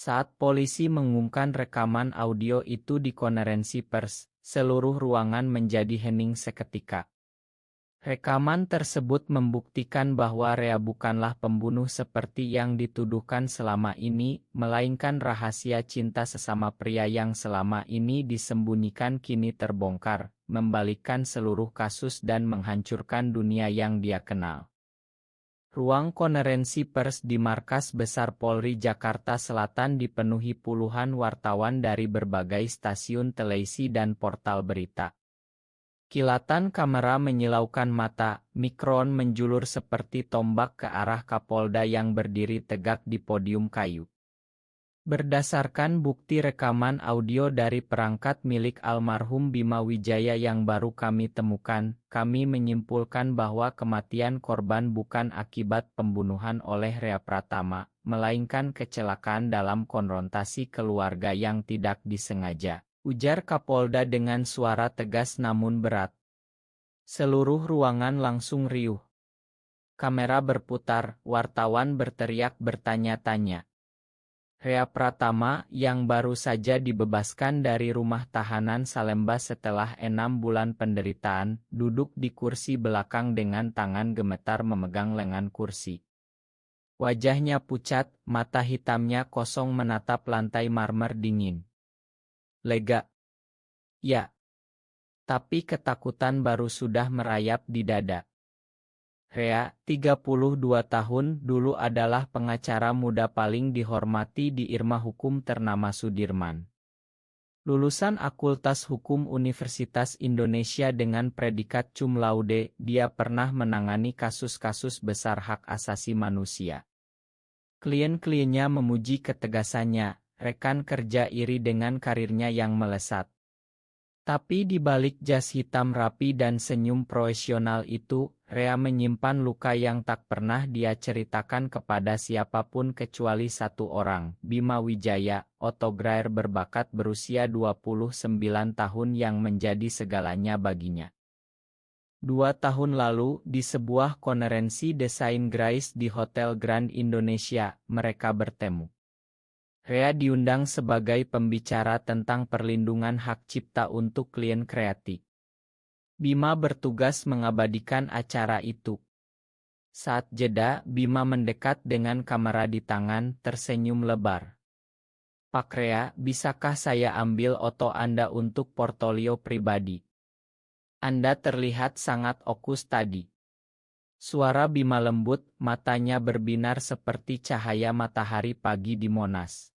Saat polisi mengumumkan rekaman audio itu di konferensi pers, seluruh ruangan menjadi hening seketika. Rekaman tersebut membuktikan bahwa Rea bukanlah pembunuh seperti yang dituduhkan selama ini, melainkan rahasia cinta sesama pria yang selama ini disembunyikan kini terbongkar, membalikkan seluruh kasus dan menghancurkan dunia yang dia kenal. Ruang konferensi pers di Markas Besar Polri Jakarta Selatan dipenuhi puluhan wartawan dari berbagai stasiun televisi dan portal berita. Kilatan kamera menyilaukan mata, mikron menjulur seperti tombak ke arah Kapolda yang berdiri tegak di podium kayu. Berdasarkan bukti rekaman audio dari perangkat milik almarhum Bima Wijaya yang baru kami temukan, kami menyimpulkan bahwa kematian korban bukan akibat pembunuhan oleh Rea Pratama, melainkan kecelakaan dalam konfrontasi keluarga yang tidak disengaja, ujar Kapolda dengan suara tegas namun berat. Seluruh ruangan langsung riuh. Kamera berputar, wartawan berteriak bertanya-tanya. Rea Pratama, yang baru saja dibebaskan dari rumah tahanan Salemba setelah 6 bulan penderitaan, duduk di kursi belakang dengan tangan gemetar memegang lengan kursi. Wajahnya pucat, mata hitamnya kosong menatap lantai marmer dingin. Lega. Ya. Tapi ketakutan baru sudah merayap di dada. Rea, 32 tahun, dulu adalah pengacara muda paling dihormati di Irma Hukum ternama Sudirman. Lulusan Fakultas Hukum Universitas Indonesia dengan predikat cum laude, dia pernah menangani kasus-kasus besar hak asasi manusia. Klien-kliennya memuji ketegasannya, rekan kerja iri dengan karirnya yang melesat. Tapi di balik jas hitam rapi dan senyum profesional itu, Rea menyimpan luka yang tak pernah dia ceritakan kepada siapapun kecuali satu orang, Bima Wijaya, fotografer berbakat berusia 29 tahun yang menjadi segalanya baginya. 2 tahun lalu, di sebuah konferensi desain grafis di Hotel Grand Indonesia, mereka bertemu. Rea diundang sebagai pembicara tentang perlindungan hak cipta untuk klien kreatif. Bima bertugas mengabadikan acara itu. Saat jeda, Bima mendekat dengan kamera di tangan, tersenyum lebar. Pak Rea, bisakah saya ambil foto Anda untuk portofolio pribadi? Anda terlihat sangat fokus tadi. Suara Bima lembut, matanya berbinar seperti cahaya matahari pagi di Monas.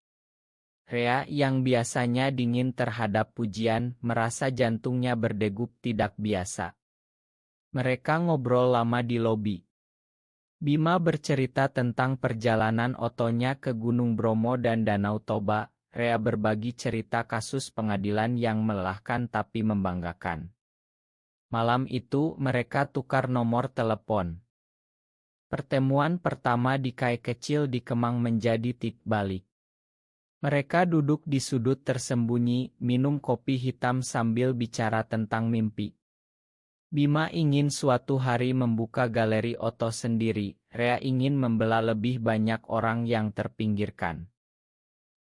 Rea yang biasanya dingin terhadap pujian, merasa jantungnya berdegup tidak biasa. Mereka ngobrol lama di lobi. Bima bercerita tentang perjalanan otonya ke Gunung Bromo dan Danau Toba. Rea berbagi cerita kasus pengadilan yang melelahkan tapi membanggakan. Malam itu mereka tukar nomor telepon. Pertemuan pertama di kai kecil di Kemang menjadi titik balik. Mereka duduk di sudut tersembunyi, minum kopi hitam sambil bicara tentang mimpi. Bima ingin suatu hari membuka galeri foto sendiri, Rea ingin membela lebih banyak orang yang terpinggirkan.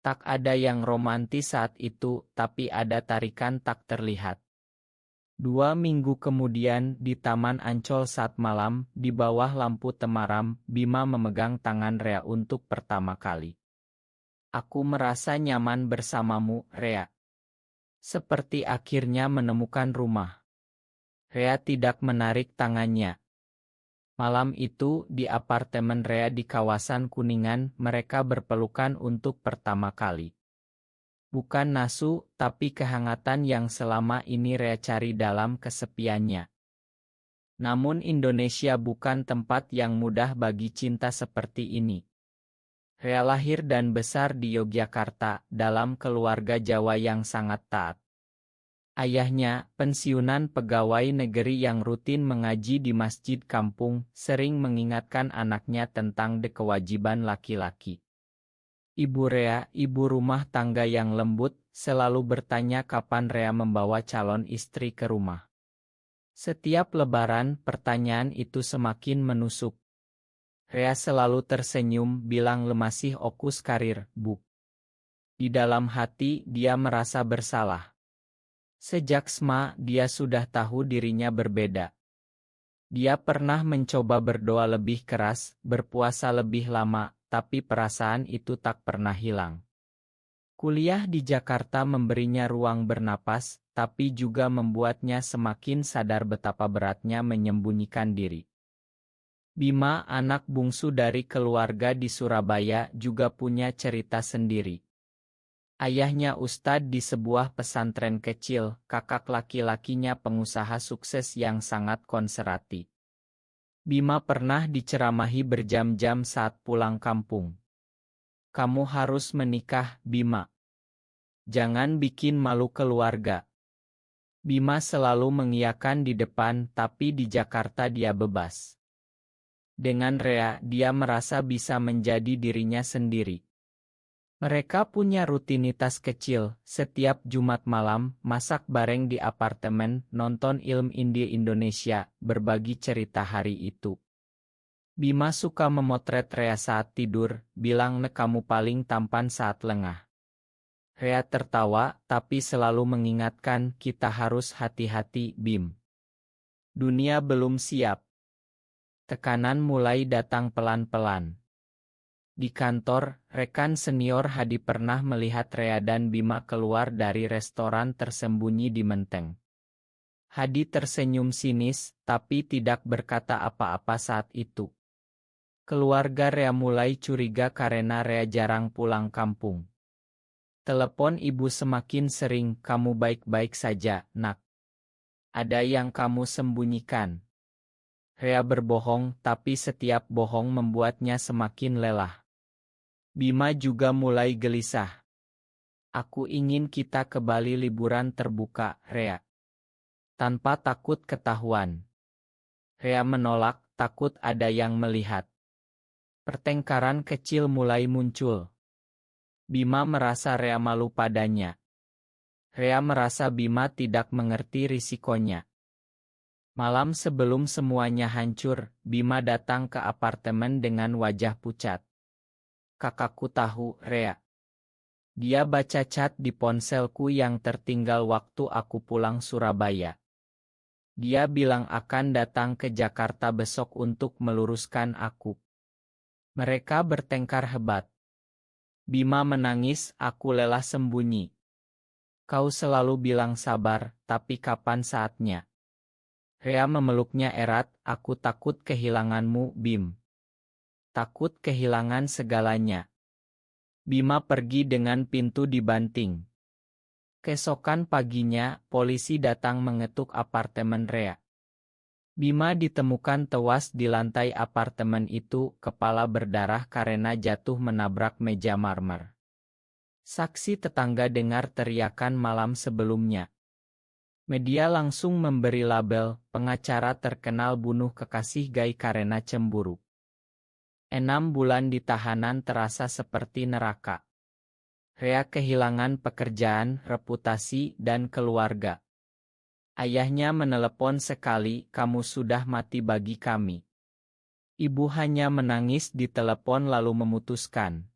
Tak ada yang romantis saat itu, tapi ada tarikan tak terlihat. 2 minggu kemudian, di Taman Ancol saat malam, di bawah lampu temaram, Bima memegang tangan Rea untuk pertama kali. Aku merasa nyaman bersamamu, Rea. Seperti akhirnya menemukan rumah. Rea tidak menarik tangannya. Malam itu, di apartemen Rea di kawasan Kuningan, mereka berpelukan untuk pertama kali. Bukan nafsu, tapi kehangatan yang selama ini Rea cari dalam kesepiannya. Namun Indonesia bukan tempat yang mudah bagi cinta seperti ini. Rea lahir dan besar di Yogyakarta, dalam keluarga Jawa yang sangat taat. Ayahnya, pensiunan pegawai negeri yang rutin mengaji di masjid kampung, sering mengingatkan anaknya tentang kewajiban laki-laki. Ibu Rea, ibu rumah tangga yang lembut, selalu bertanya kapan Rea membawa calon istri ke rumah. Setiap lebaran, pertanyaan itu semakin menusuk. Rea selalu tersenyum, bilang masih fokus karir, Bu. Di dalam hati dia merasa bersalah. Sejak SMA dia sudah tahu dirinya berbeda. Dia pernah mencoba berdoa lebih keras, berpuasa lebih lama, tapi perasaan itu tak pernah hilang. Kuliah di Jakarta memberinya ruang bernapas, tapi juga membuatnya semakin sadar betapa beratnya menyembunyikan diri. Bima, anak bungsu dari keluarga di Surabaya, juga punya cerita sendiri. Ayahnya ustadz di sebuah pesantren kecil, kakak laki-lakinya pengusaha sukses yang sangat konservatif. Bima pernah diceramahi berjam-jam saat pulang kampung. Kamu harus menikah, Bima. Jangan bikin malu keluarga. Bima selalu mengiyakan di depan, tapi di Jakarta dia bebas. Dengan Rea, dia merasa bisa menjadi dirinya sendiri. Mereka punya rutinitas kecil, setiap Jumat malam, masak bareng di apartemen, nonton film indie Indonesia, berbagi cerita hari itu. Bima suka memotret Rea saat tidur, bilang kamu paling tampan saat lengah. Rea tertawa, tapi selalu mengingatkan kita harus hati-hati, Bim. Dunia belum siap. Tekanan mulai datang pelan-pelan. Di kantor, rekan senior Hadi pernah melihat Rea dan Bima keluar dari restoran tersembunyi di Menteng. Hadi tersenyum sinis, tapi tidak berkata apa-apa saat itu. Keluarga Rea mulai curiga karena Rea jarang pulang kampung. Telepon ibu semakin sering, kamu baik-baik saja, nak. Ada yang kamu sembunyikan. Rea berbohong, tapi setiap bohong membuatnya semakin lelah. Bima juga mulai gelisah. Aku ingin kita ke Bali liburan terbuka, Rea. Tanpa takut ketahuan. Rea menolak, takut ada yang melihat. Pertengkaran kecil mulai muncul. Bima merasa Rea malu padanya. Rea merasa Bima tidak mengerti risikonya. Malam sebelum semuanya hancur, Bima datang ke apartemen dengan wajah pucat. Kakakku tahu, Rea. Dia baca chat di ponselku yang tertinggal waktu aku pulang Surabaya. Dia bilang akan datang ke Jakarta besok untuk meluruskan aku. Mereka bertengkar hebat. Bima menangis, aku lelah sembunyi. Kau selalu bilang sabar, tapi kapan saatnya? Rea memeluknya erat, aku takut kehilanganmu, Bim. Takut kehilangan segalanya. Bima pergi dengan pintu dibanting. Keesokan paginya, polisi datang mengetuk apartemen Rea. Bima ditemukan tewas di lantai apartemen itu, kepala berdarah karena jatuh menabrak meja marmer. Saksi tetangga dengar teriakan malam sebelumnya. Media langsung memberi label, pengacara terkenal bunuh kekasih gay karena cemburu. 6 bulan di tahanan terasa seperti neraka. Rea kehilangan pekerjaan, reputasi, dan keluarga. Ayahnya menelepon sekali, kamu sudah mati bagi kami. Ibu hanya menangis di telepon lalu memutuskan.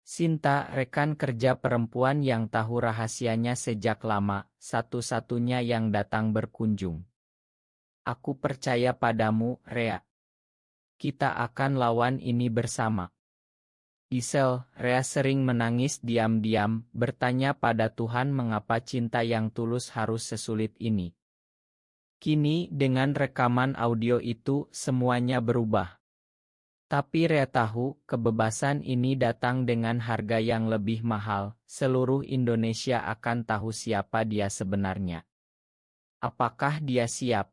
Sinta, rekan kerja perempuan yang tahu rahasianya sejak lama, satu-satunya yang datang berkunjung. Aku percaya padamu, Rea. Kita akan lawan ini bersama. Di sel, Rea sering menangis diam-diam, bertanya pada Tuhan mengapa cinta yang tulus harus sesulit ini. Kini, dengan rekaman audio itu, semuanya berubah. Tapi Rea tahu, kebebasan ini datang dengan harga yang lebih mahal, seluruh Indonesia akan tahu siapa dia sebenarnya. Apakah dia siap?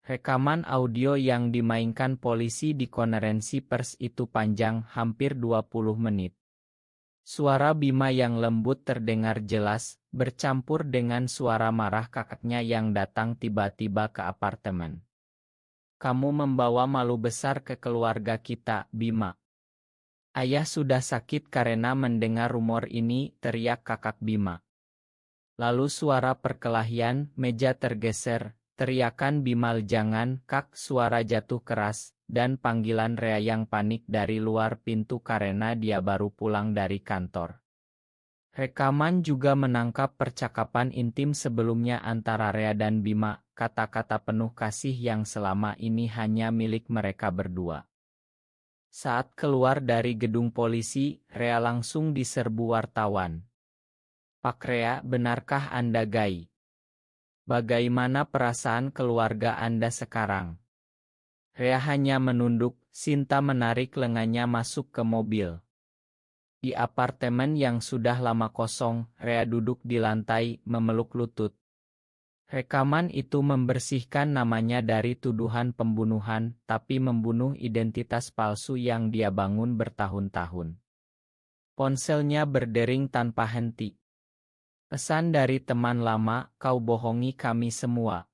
Rekaman audio yang dimainkan polisi di konferensi pers itu panjang, hampir 20 menit. Suara Bima yang lembut terdengar jelas, bercampur dengan suara marah kakaknya yang datang tiba-tiba ke apartemen. Kamu membawa malu besar ke keluarga kita, Bima. Ayah sudah sakit karena mendengar rumor ini, teriak kakak Bima. Lalu suara perkelahian, meja tergeser, teriakan Bimal jangan, kak, suara jatuh keras, dan panggilan Rea yang panik dari luar pintu karena dia baru pulang dari kantor. Rekaman juga menangkap percakapan intim sebelumnya antara Rea dan Bima, kata-kata penuh kasih yang selama ini hanya milik mereka berdua. Saat keluar dari gedung polisi, Rea langsung diserbu wartawan. "Pak Rea, benarkah Anda gay? Bagaimana perasaan keluarga Anda sekarang?" Rea hanya menunduk. Sinta menarik lengannya masuk ke mobil. Di apartemen yang sudah lama kosong, Rea duduk di lantai, memeluk lutut. Rekaman itu membersihkan namanya dari tuduhan pembunuhan, tapi membunuh identitas palsu yang dia bangun bertahun-tahun. Ponselnya berdering tanpa henti. "Pesan dari teman lama, kau bohongi kami semua.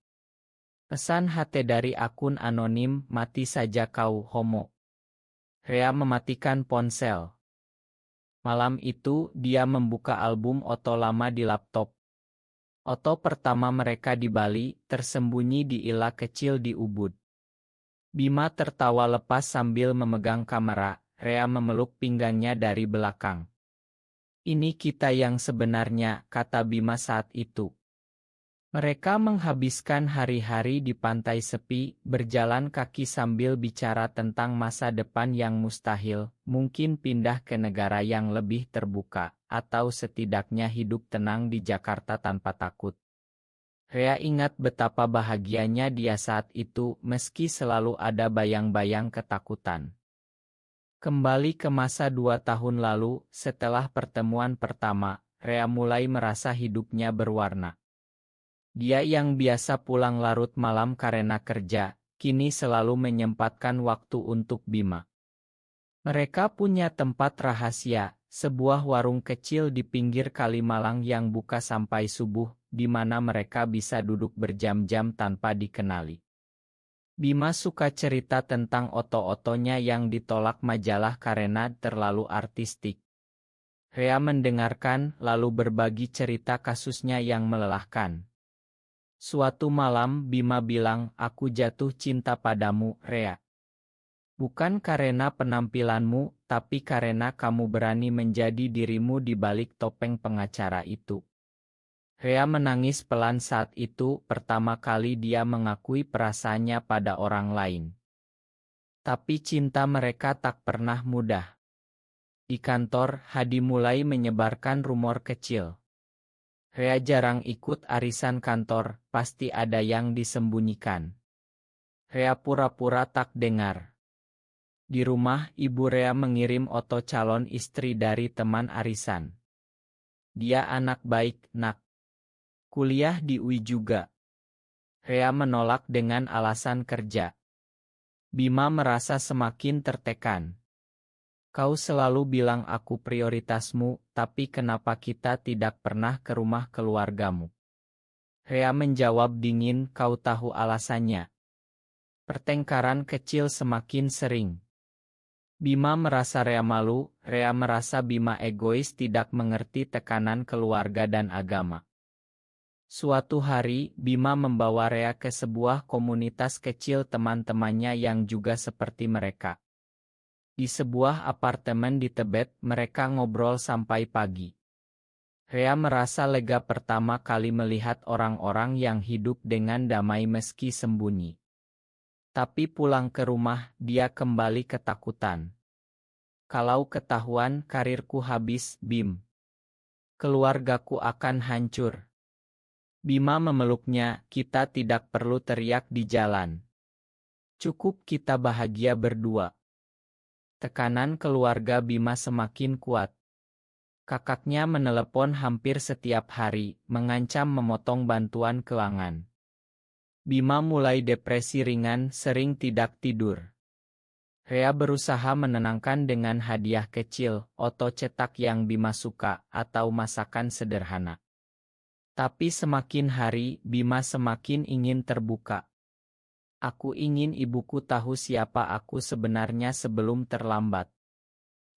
Pesan HT dari akun anonim, mati saja kau homo." Rea mematikan ponsel. Malam itu, dia membuka album foto lama di laptop. Foto pertama mereka di Bali, tersembunyi di ila kecil di Ubud. Bima tertawa lepas sambil memegang kamera. Rea memeluk pinggangnya dari belakang. "Ini kita yang sebenarnya," kata Bima saat itu. Mereka menghabiskan hari-hari di pantai sepi, berjalan kaki sambil bicara tentang masa depan yang mustahil, mungkin pindah ke negara yang lebih terbuka, atau setidaknya hidup tenang di Jakarta tanpa takut. Rea ingat betapa bahagianya dia saat itu, meski selalu ada bayang-bayang ketakutan. Kembali ke masa 2 tahun lalu, setelah pertemuan pertama, Rea mulai merasa hidupnya berwarna. Dia yang biasa pulang larut malam karena kerja, kini selalu menyempatkan waktu untuk Bima. Mereka punya tempat rahasia, sebuah warung kecil di pinggir Kalimalang yang buka sampai subuh, di mana mereka bisa duduk berjam-jam tanpa dikenali. Bima suka cerita tentang oto-otonya yang ditolak majalah karena terlalu artistik. Rea mendengarkan, lalu berbagi cerita kasusnya yang melelahkan. Suatu malam Bima bilang, "Aku jatuh cinta padamu, Rea. Bukan karena penampilanmu, tapi karena kamu berani menjadi dirimu di balik topeng pengacara itu." Rea menangis pelan saat itu, pertama kali dia mengakui perasaannya pada orang lain. Tapi cinta mereka tak pernah mudah. Di kantor, Hadi mulai menyebarkan rumor kecil. "Rea jarang ikut arisan kantor, pasti ada yang disembunyikan." Rea pura-pura tak dengar. Di rumah, ibu Rea mengirim foto calon istri dari teman arisan. "Dia anak baik, nak. Kuliah di UI juga." Rea menolak dengan alasan kerja. Bima merasa semakin tertekan. "Kau selalu bilang aku prioritasmu, tapi kenapa kita tidak pernah ke rumah keluargamu?" Rea menjawab dingin, "Kau tahu alasannya." Pertengkaran kecil semakin sering. Bima merasa Rea malu, Rea merasa Bima egois tidak mengerti tekanan keluarga dan agama. Suatu hari, Bima membawa Rea ke sebuah komunitas kecil teman-temannya yang juga seperti mereka. Di sebuah apartemen di Tebet, mereka ngobrol sampai pagi. Rea merasa lega pertama kali melihat orang-orang yang hidup dengan damai meski sembunyi. Tapi pulang ke rumah, dia kembali ketakutan. "Kalau ketahuan, karirku habis, Bim. Keluargaku akan hancur." Bima memeluknya, "Kita tidak perlu teriak di jalan. Cukup kita bahagia berdua." Tekanan keluarga Bima semakin kuat. Kakaknya menelepon hampir setiap hari, mengancam memotong bantuan keuangan. Bima mulai depresi ringan, sering tidak tidur. Rea berusaha menenangkan dengan hadiah kecil, foto cetak yang Bima suka, atau masakan sederhana. Tapi semakin hari, Bima semakin ingin terbuka. "Aku ingin ibuku tahu siapa aku sebenarnya sebelum terlambat."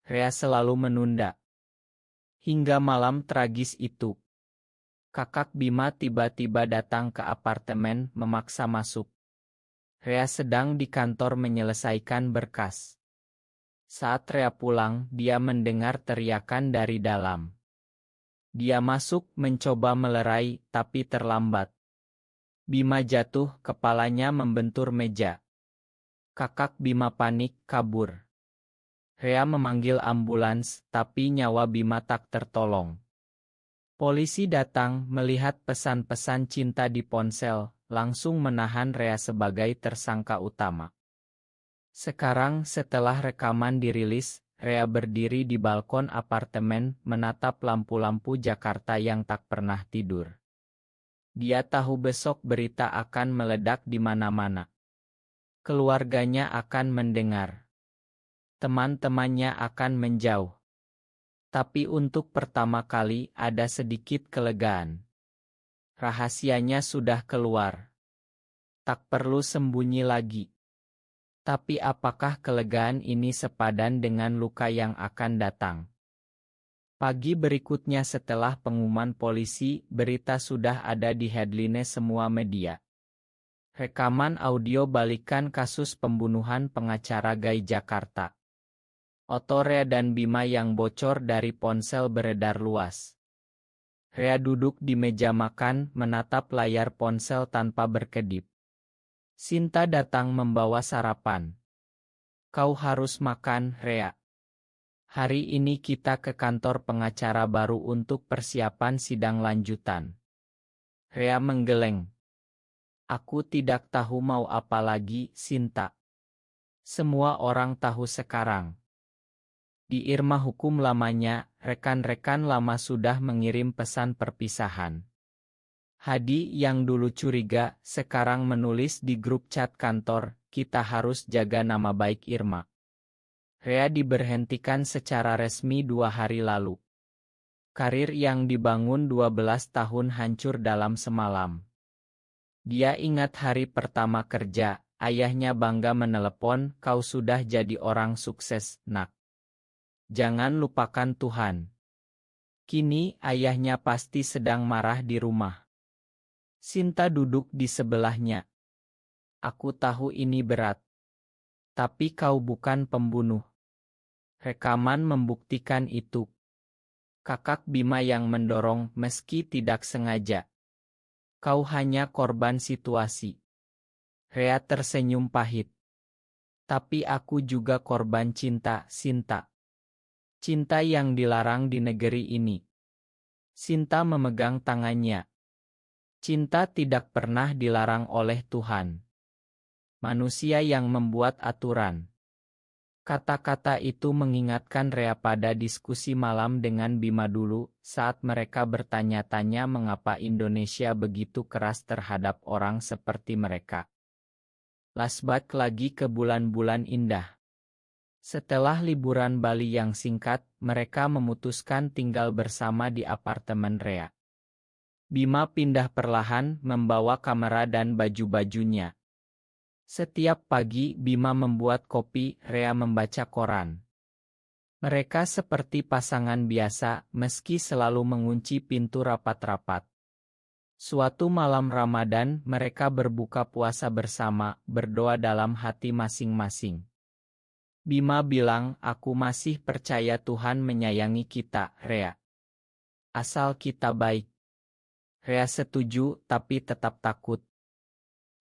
Rea selalu menunda. Hingga malam tragis itu. Kakak Bima tiba-tiba datang ke apartemen, memaksa masuk. Rea sedang di kantor menyelesaikan berkas. Saat Rea pulang, dia mendengar teriakan dari dalam. Dia masuk mencoba melerai, tapi terlambat. Bima jatuh, kepalanya membentur meja. Kakak Bima panik, kabur. Rea memanggil ambulans, tapi nyawa Bima tak tertolong. Polisi datang, melihat pesan-pesan cinta di ponsel, langsung menahan Rea sebagai tersangka utama. Sekarang setelah rekaman dirilis, Rea berdiri di balkon apartemen menatap lampu-lampu Jakarta yang tak pernah tidur. Dia tahu besok berita akan meledak di mana-mana. Keluarganya akan mendengar. Teman-temannya akan menjauh. Tapi untuk pertama kali ada sedikit kelegaan. Rahasianya sudah keluar. Tak perlu sembunyi lagi. Tapi apakah kelegaan ini sepadan dengan luka yang akan datang? Pagi berikutnya setelah pengumuman polisi, berita sudah ada di headline semua media. Rekaman audio balikan kasus pembunuhan pengacara Gai Jakarta. Foto Rea dan Bima yang bocor dari ponsel beredar luas. Rea duduk di meja makan, menatap layar ponsel tanpa berkedip. Sinta datang membawa sarapan. Kau harus makan, Rea. Hari ini kita ke kantor pengacara baru untuk persiapan sidang lanjutan. Rea menggeleng. Aku tidak tahu mau apa lagi, Sinta. Semua orang tahu sekarang. Di Irma Hukum lamanya, rekan-rekan lama sudah mengirim pesan perpisahan. Hadi yang dulu curiga, sekarang menulis di grup chat kantor, kita harus jaga nama baik Irma. Rea diberhentikan secara resmi 2 hari lalu. Karir yang dibangun 12 tahun hancur dalam semalam. Dia ingat hari pertama kerja, ayahnya bangga menelepon, kau sudah jadi orang sukses, nak. Jangan lupakan Tuhan. Kini ayahnya pasti sedang marah di rumah. Sinta duduk di sebelahnya. Aku tahu ini berat. Tapi kau bukan pembunuh. Rekaman membuktikan itu. Kakak Bima yang mendorong meski tidak sengaja. Kau hanya korban situasi. Rea tersenyum pahit. Tapi aku juga korban cinta, Sinta. Cinta yang dilarang di negeri ini. Sinta memegang tangannya. Cinta tidak pernah dilarang oleh Tuhan. Manusia yang membuat aturan. Kata-kata itu mengingatkan Rea pada diskusi malam dengan Bima dulu, saat mereka bertanya-tanya mengapa Indonesia begitu keras terhadap orang seperti mereka. Flashback lagi ke bulan-bulan indah. Setelah liburan Bali yang singkat, mereka memutuskan tinggal bersama di apartemen Rea. Bima pindah perlahan, membawa kamera dan baju-bajunya. Setiap pagi Bima membuat kopi, Rea membaca koran. Mereka seperti pasangan biasa, meski selalu mengunci pintu rapat-rapat. Suatu malam Ramadan, mereka berbuka puasa bersama, berdoa dalam hati masing-masing. Bima bilang, aku masih percaya Tuhan menyayangi kita, Rea. Asal kita baik. Rea setuju, tapi tetap takut.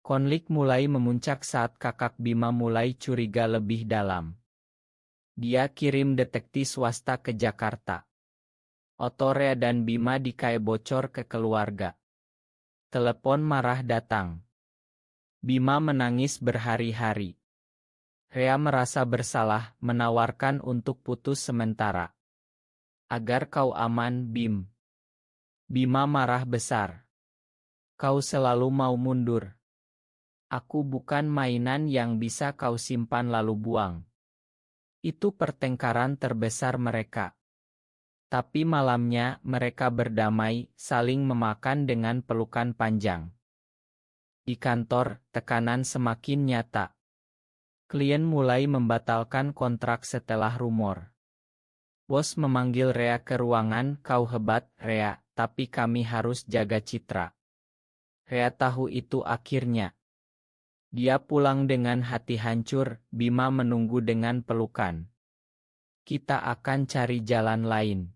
Konflik mulai memuncak saat kakak Bima mulai curiga lebih dalam. Dia kirim detektif swasta ke Jakarta. Foto Rea dan Bima dikai bocor ke keluarga. Telepon marah datang. Bima menangis berhari-hari. Rea merasa bersalah, menawarkan untuk putus sementara. Agar kau aman, Bim. Bima marah besar. Kau selalu mau mundur. Aku bukan mainan yang bisa kau simpan lalu buang. Itu pertengkaran terbesar mereka. Tapi malamnya, mereka berdamai, saling memakan dengan pelukan panjang. Di kantor, tekanan semakin nyata. Klien mulai membatalkan kontrak setelah rumor. Bos memanggil Rea ke ruangan, kau hebat, Rea, tapi kami harus jaga citra. Rea tahu itu akhirnya. Dia pulang dengan hati hancur, Bima menunggu dengan pelukan. Kita akan cari jalan lain.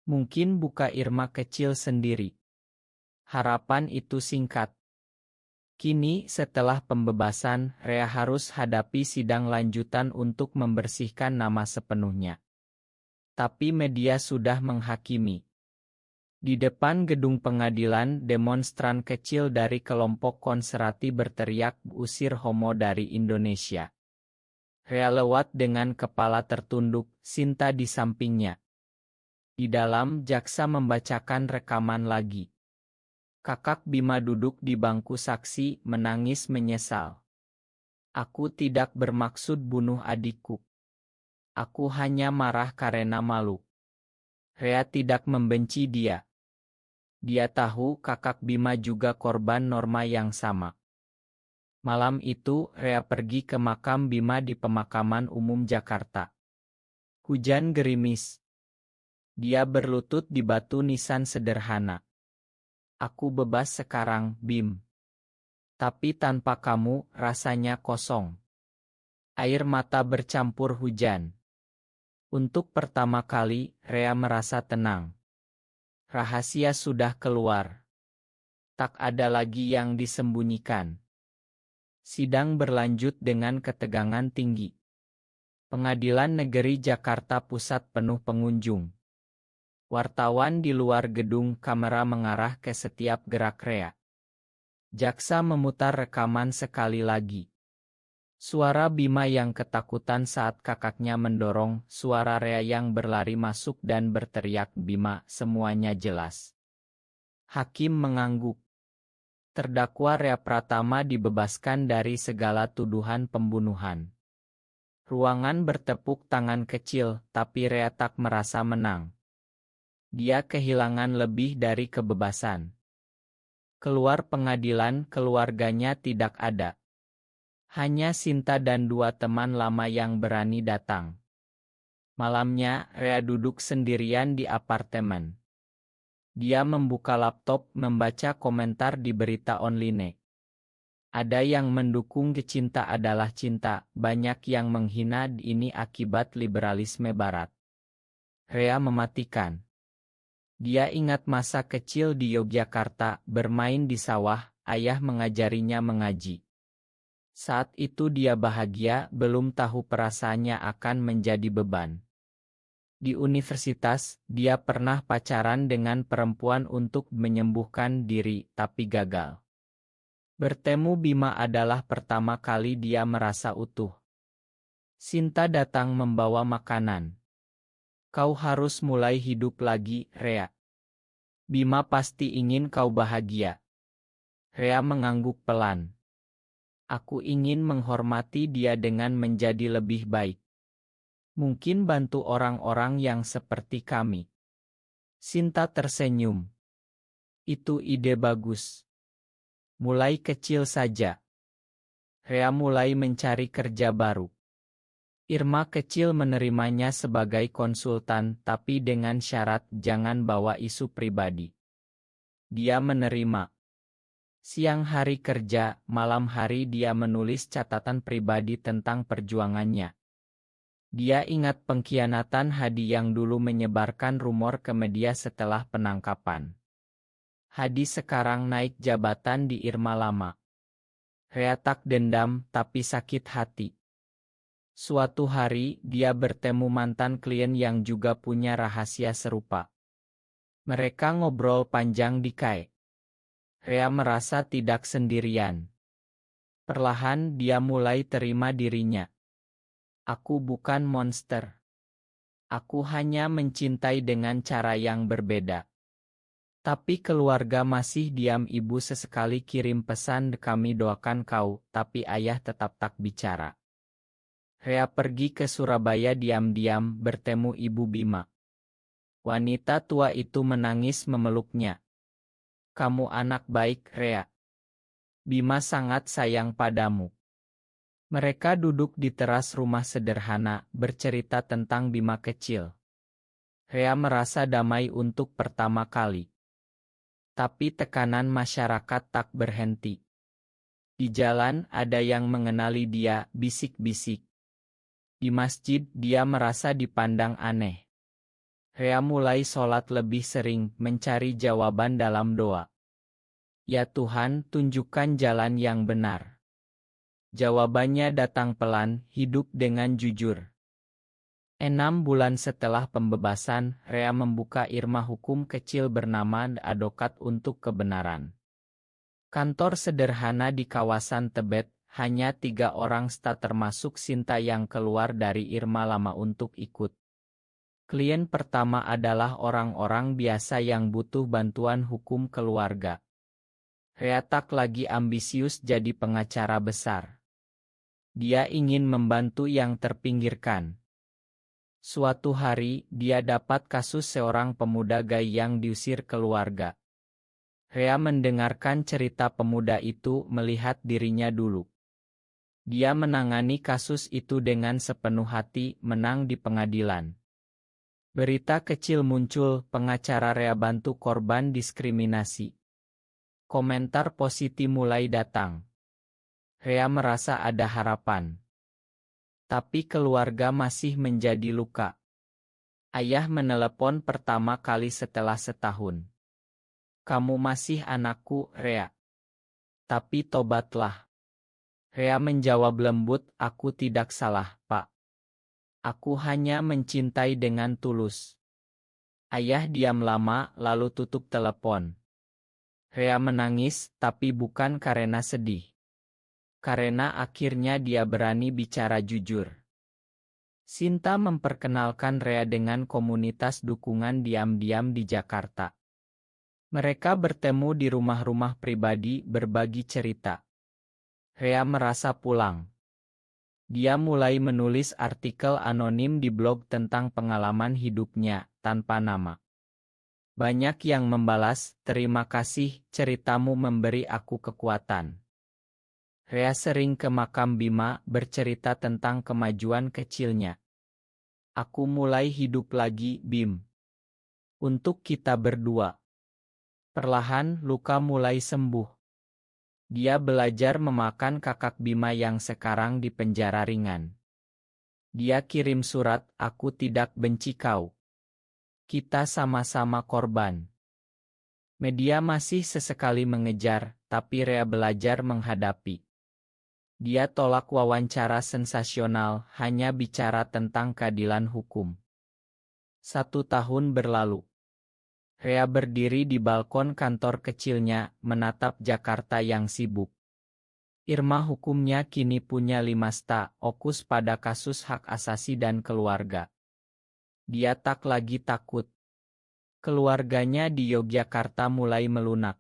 Mungkin buka Irma kecil sendiri. Harapan itu singkat. Kini, setelah pembebasan, Rea harus hadapi sidang lanjutan untuk membersihkan nama sepenuhnya. Tapi media sudah menghakimi. Di depan gedung pengadilan, demonstran kecil dari kelompok konservatif berteriak usir homo dari Indonesia. Rea lewat dengan kepala tertunduk, Sinta di sampingnya. Di dalam, jaksa membacakan rekaman lagi. Kakak Bima duduk di bangku saksi, menangis menyesal. Aku tidak bermaksud bunuh adikku. Aku hanya marah karena malu. Rea tidak membenci dia. Dia tahu kakak Bima juga korban norma yang sama. Malam itu, Rea pergi ke makam Bima di Pemakaman Umum Jakarta. Hujan gerimis. Dia berlutut di batu nisan sederhana. Aku bebas sekarang, Bim. Tapi tanpa kamu, rasanya kosong. Air mata bercampur hujan. Untuk pertama kali, Rea merasa tenang. Rahasia sudah keluar. Tak ada lagi yang disembunyikan. Sidang berlanjut dengan ketegangan tinggi. Pengadilan Negeri Jakarta Pusat penuh pengunjung. Wartawan di luar gedung, kamera mengarah ke setiap gerak Rea. Jaksa memutar rekaman sekali lagi. Suara Bima yang ketakutan saat kakaknya mendorong, suara Rea yang berlari masuk dan berteriak Bima, semuanya jelas. Hakim mengangguk. Terdakwa Rea Pratama dibebaskan dari segala tuduhan pembunuhan. Ruangan bertepuk tangan kecil, tapi Rea tak merasa menang. Dia kehilangan lebih dari kebebasan. Keluar pengadilan, keluarganya tidak ada. Hanya Sinta dan dua teman lama yang berani datang. Malamnya, Rea duduk sendirian di apartemen. Dia membuka laptop, membaca komentar di berita online. Ada yang mendukung cinta adalah cinta, banyak yang menghina ini akibat liberalisme barat. Rea mematikan. Dia ingat masa kecil di Yogyakarta, bermain di sawah, ayah mengajarinya mengaji. Saat itu dia bahagia, belum tahu perasaannya akan menjadi beban. Di universitas, dia pernah pacaran dengan perempuan untuk menyembuhkan diri, tapi gagal. Bertemu Bima adalah pertama kali dia merasa utuh. Sinta datang membawa makanan. Kau harus mulai hidup lagi, Rea. Bima pasti ingin kau bahagia. Rea mengangguk pelan. Aku ingin menghormati dia dengan menjadi lebih baik. Mungkin bantu orang-orang yang seperti kami. Sinta tersenyum. Itu ide bagus. Mulai kecil saja. Rea mulai mencari kerja baru. Irma kecil menerimanya sebagai konsultan, tapi dengan syarat jangan bawa isu pribadi. Dia menerima. Siang hari kerja, malam hari dia menulis catatan pribadi tentang perjuangannya. Dia ingat pengkhianatan Hadi yang dulu menyebarkan rumor ke media setelah penangkapan. Hadi sekarang naik jabatan di Irma Lama. Rea tak dendam, tapi sakit hati. Suatu hari, dia bertemu mantan klien yang juga punya rahasia serupa. Mereka ngobrol panjang di KAI. Rea merasa tidak sendirian. Perlahan dia mulai terima dirinya. Aku bukan monster. Aku hanya mencintai dengan cara yang berbeda. Tapi keluarga masih diam. Ibu sesekali kirim pesan, kami doakan kau, tapi ayah tetap tak bicara. Rea pergi ke Surabaya diam-diam bertemu Ibu Bima. Wanita tua itu menangis memeluknya. Kamu anak baik, Rea. Bima sangat sayang padamu. Mereka duduk di teras rumah sederhana, bercerita tentang Bima kecil. Rea merasa damai untuk pertama kali. Tapi tekanan masyarakat tak berhenti. Di jalan ada yang mengenali dia, bisik-bisik. Di masjid dia merasa dipandang aneh. Rea mulai sholat lebih sering, mencari jawaban dalam doa. Ya Tuhan, tunjukkan jalan yang benar. Jawabannya datang pelan, hidup dengan jujur. 6 bulan setelah pembebasan, Rea membuka irma hukum kecil bernama Advokat untuk Kebenaran. Kantor sederhana di kawasan Tebet, hanya 3 orang staf termasuk Sinta yang keluar dari irma lama untuk ikut. Klien pertama adalah orang-orang biasa yang butuh bantuan hukum keluarga. Rea tak lagi ambisius jadi pengacara besar. Dia ingin membantu yang terpinggirkan. Suatu hari, dia dapat kasus seorang pemuda gay yang diusir keluarga. Rea mendengarkan cerita pemuda itu, melihat dirinya dulu. Dia menangani kasus itu dengan sepenuh hati, menang di pengadilan. Berita kecil muncul, pengacara Rea bantu korban diskriminasi. Komentar positif mulai datang. Rea merasa ada harapan. Tapi keluarga masih menjadi luka. Ayah menelepon pertama kali setelah setahun. Kamu masih anakku, Rea. Tapi tobatlah. Rea menjawab lembut, aku tidak salah, Pak. Aku hanya mencintai dengan tulus. Ayah diam lama, lalu tutup telepon. Rea menangis, tapi bukan karena sedih. Karena akhirnya dia berani bicara jujur. Sinta memperkenalkan Rea dengan komunitas dukungan diam-diam di Jakarta. Mereka bertemu di rumah-rumah pribadi, berbagi cerita. Rea merasa pulang. Dia mulai menulis artikel anonim di blog tentang pengalaman hidupnya, tanpa nama. Banyak yang membalas, terima kasih, ceritamu memberi aku kekuatan. Rea sering ke makam Bima, bercerita tentang kemajuan kecilnya. Aku mulai hidup lagi, Bim. Untuk kita berdua. Perlahan, luka mulai sembuh. Dia belajar memakan kakak Bima yang sekarang di penjara ringan. Dia kirim surat, aku tidak benci kau. Kita sama-sama korban. Media masih sesekali mengejar, tapi Rea belajar menghadapi. Dia tolak wawancara sensasional, hanya bicara tentang keadilan hukum. 1 tahun berlalu. Rea berdiri di balkon kantor kecilnya, menatap Jakarta yang sibuk. Irma hukumnya kini punya 5 fokus pada kasus hak asasi dan keluarga. Dia tak lagi takut. Keluarganya di Yogyakarta mulai melunak.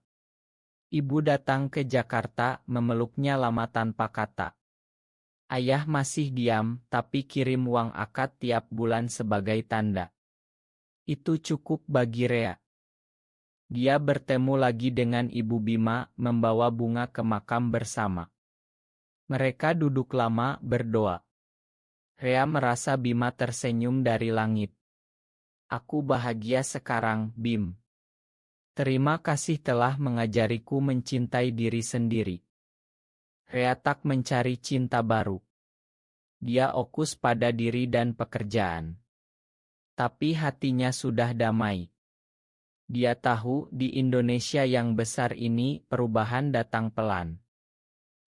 Ibu datang ke Jakarta, memeluknya lama tanpa kata. Ayah masih diam, tapi kirim uang akad tiap bulan sebagai tanda. Itu cukup bagi Rea. Dia bertemu lagi dengan Ibu Bima, membawa bunga ke makam bersama. Mereka duduk lama, berdoa. Rea merasa Bima tersenyum dari langit. Aku bahagia sekarang, Bim. Terima kasih telah mengajariku mencintai diri sendiri. Rea tak mencari cinta baru. Dia fokus pada diri dan pekerjaan. Tapi hatinya sudah damai. Dia tahu di Indonesia yang besar ini perubahan datang pelan.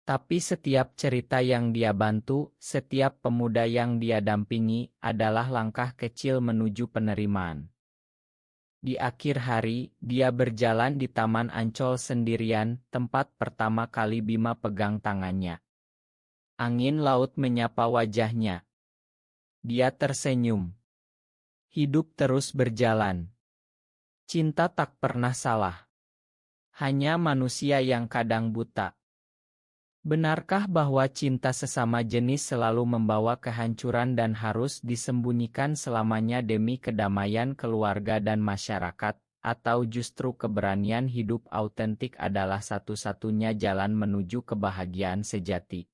Tapi setiap cerita yang dia bantu, setiap pemuda yang dia dampingi, adalah langkah kecil menuju penerimaan. Di akhir hari, dia berjalan di Taman Ancol sendirian, tempat pertama kali Bima pegang tangannya. Angin laut menyapa wajahnya. Dia tersenyum. Hidup terus berjalan. Cinta tak pernah salah. Hanya manusia yang kadang buta. Benarkah bahwa cinta sesama jenis selalu membawa kehancuran dan harus disembunyikan selamanya demi kedamaian keluarga dan masyarakat, atau justru keberanian hidup autentik adalah satu-satunya jalan menuju kebahagiaan sejati?